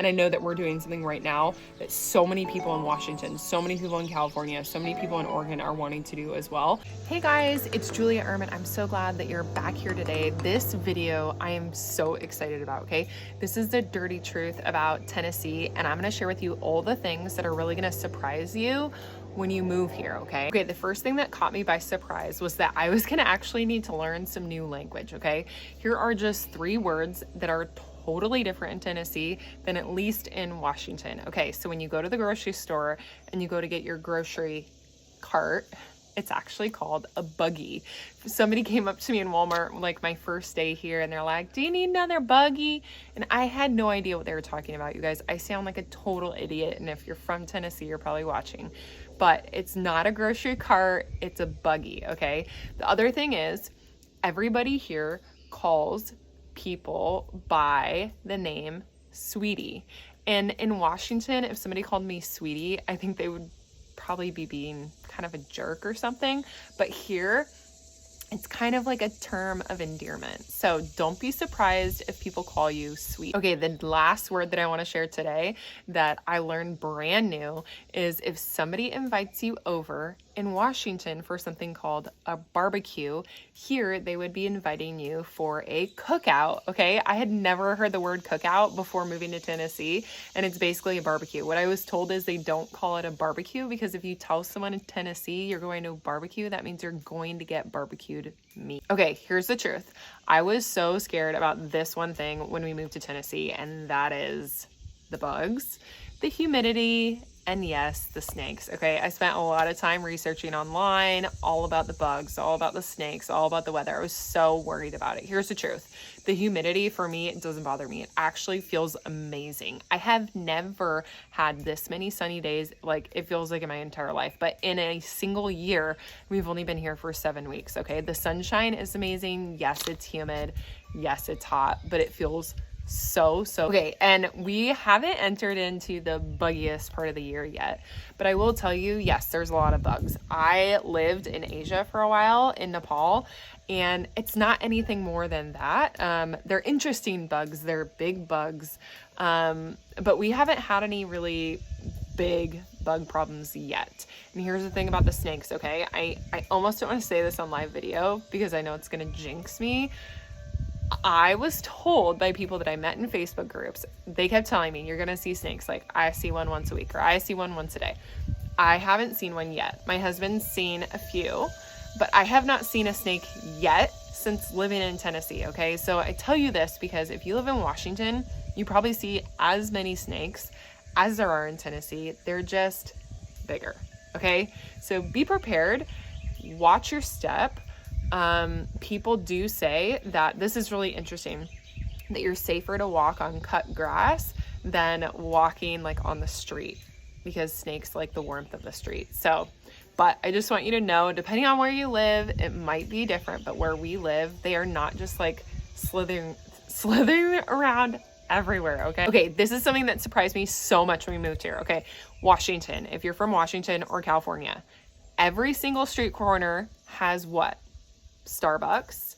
And I know that we're doing something right now that so many people in Washington, so many people in California, so many people in Oregon are wanting to do as well. Hey guys, it's Julia Ehrman. I'm so glad that you're back here today. This video I am so excited about, okay? This is the dirty truth about Tennessee, and I'm gonna share with you all the things that are really gonna surprise you when you move here, okay? Okay, the first thing that caught me by surprise was that I was gonna actually need to learn some new language, okay? Here are just 3 words that are totally different in Tennessee than at least in Washington. Okay, so when you go to the grocery store and you go to get your grocery cart, it's actually called a buggy. Somebody came up to me in Walmart like my first day here and they're like, do you need another buggy? And I had no idea what they were talking about, you guys. I sound like a total idiot, and if you're from Tennessee, you're probably watching. But it's not a grocery cart, it's a buggy, okay? The other thing is, everybody here calls people by the name Sweetie. And in Washington, if somebody called me Sweetie, I think they would probably be being kind of a jerk or something. But here, it's kind of like a term of endearment. So don't be surprised if people call you sweet. Okay, the last word that I want to share today that I learned brand new is if somebody invites you over in Washington for something called a barbecue, here they would be inviting you for a cookout, okay? I had never heard the word cookout before moving to Tennessee, and it's basically a barbecue. What I was told is they don't call it a barbecue because if you tell someone in Tennessee you're going to a barbecue, that means you're going to get barbecued meat. Okay, here's the truth. I was so scared about this one thing when we moved to Tennessee, and that is the bugs, the humidity, and yes, the snakes, okay? I spent a lot of time researching online, all about the bugs, all about the snakes, all about the weather. I was so worried about it. Here's the truth. The humidity, for me, it doesn't bother me. It actually feels amazing. I have never had this many sunny days, like it feels like in my entire life, but in a single year, we've only been here for 7 weeks, okay? The sunshine is amazing. Yes, it's humid. Yes, it's hot, but it feels so okay. And we haven't entered into the buggiest part of the year yet, but I will tell you, yes, there's a lot of bugs. I lived in Asia for a while in Nepal, and it's not anything more than that. They're interesting bugs, they're big bugs, but we haven't had any really big bug problems yet. And here's the thing about the snakes, okay? I almost don't want to say this on live video because I know it's gonna jinx me. I was told by people that I met in Facebook groups, they kept telling me, you're going to see snakes. Like, I see one once a week, or I see one once a day. I haven't seen one yet. My husband's seen a few, but I have not seen a snake yet since living in Tennessee, okay? So I tell you this because if you live in Washington, you probably see as many snakes as there are in Tennessee. They're just bigger, okay? So be prepared. Watch your step. People do say that this is really interesting, that you're safer to walk on cut grass than walking like on the street because snakes like the warmth of the street. So, but I just want you to know, depending on where you live, it might be different, but where we live, they are not just like slithering around everywhere, okay? Okay, this is something that surprised me so much when we moved here, okay? Washington, if you're from Washington or California, every single street corner has what? Starbucks,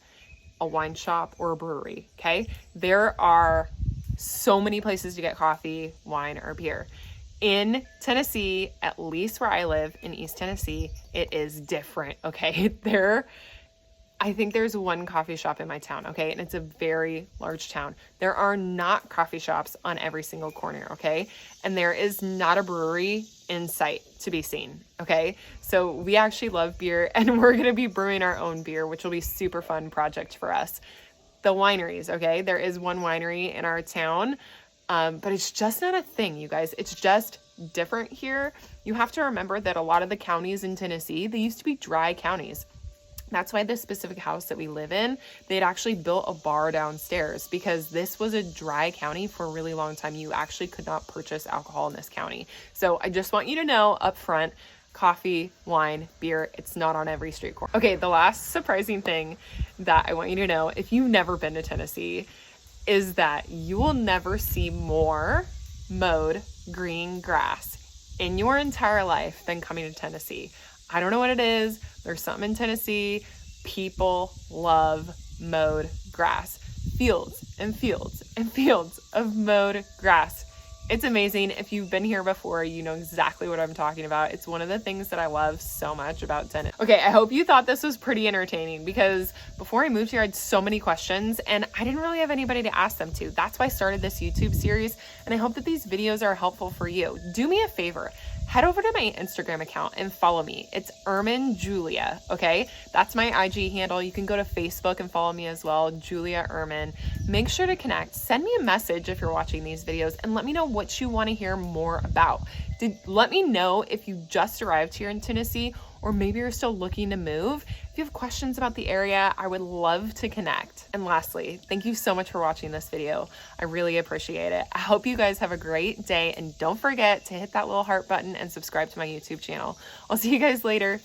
a wine shop, or a brewery, okay? There are so many places to get coffee, wine, or beer. In Tennessee, at least where I live in East Tennessee, it is different, okay? I think there's one coffee shop in my town, okay? And it's a very large town. There are not coffee shops on every single corner, okay? And there is not a brewery in sight to be seen, okay? So we actually love beer, and we're gonna be brewing our own beer, which will be super fun project for us. The wineries, okay? There is one winery in our town, but it's just not a thing, you guys. It's just different here. You have to remember that a lot of the counties in Tennessee, they used to be dry counties. That's why this specific house that we live in, they'd actually built a bar downstairs because this was a dry county for a really long time. You actually could not purchase alcohol in this county. So I just want you to know up front, coffee, wine, beer, it's not on every street corner. Okay, the last surprising thing that I want you to know, if you've never been to Tennessee, is that you will never see more mowed green grass in your entire life than coming to Tennessee. I don't know what it is. There's something in Tennessee. People love mowed grass. Fields and fields and fields of mowed grass. It's amazing. If you've been here before, you know exactly what I'm talking about. It's one of the things that I love so much about Denton. Okay, I hope you thought this was pretty entertaining because before I moved here, I had so many questions and I didn't really have anybody to ask them to. That's why I started this YouTube series, and I hope that these videos are helpful for you. Do me a favor. Head over to my Instagram account and follow me. It's Ermin Julia, okay? That's my IG handle. You can go to Facebook and follow me as well, Julia Ermin. Make sure to connect. Send me a message if you're watching these videos and let me know what you want to hear more about. Let me know if you just arrived here in Tennessee or maybe you're still looking to move. If you have questions about the area, I would love to connect. And lastly, thank you so much for watching this video. I really appreciate it. I hope you guys have a great day and don't forget to hit that little heart button and subscribe to my YouTube channel. I'll see you guys later.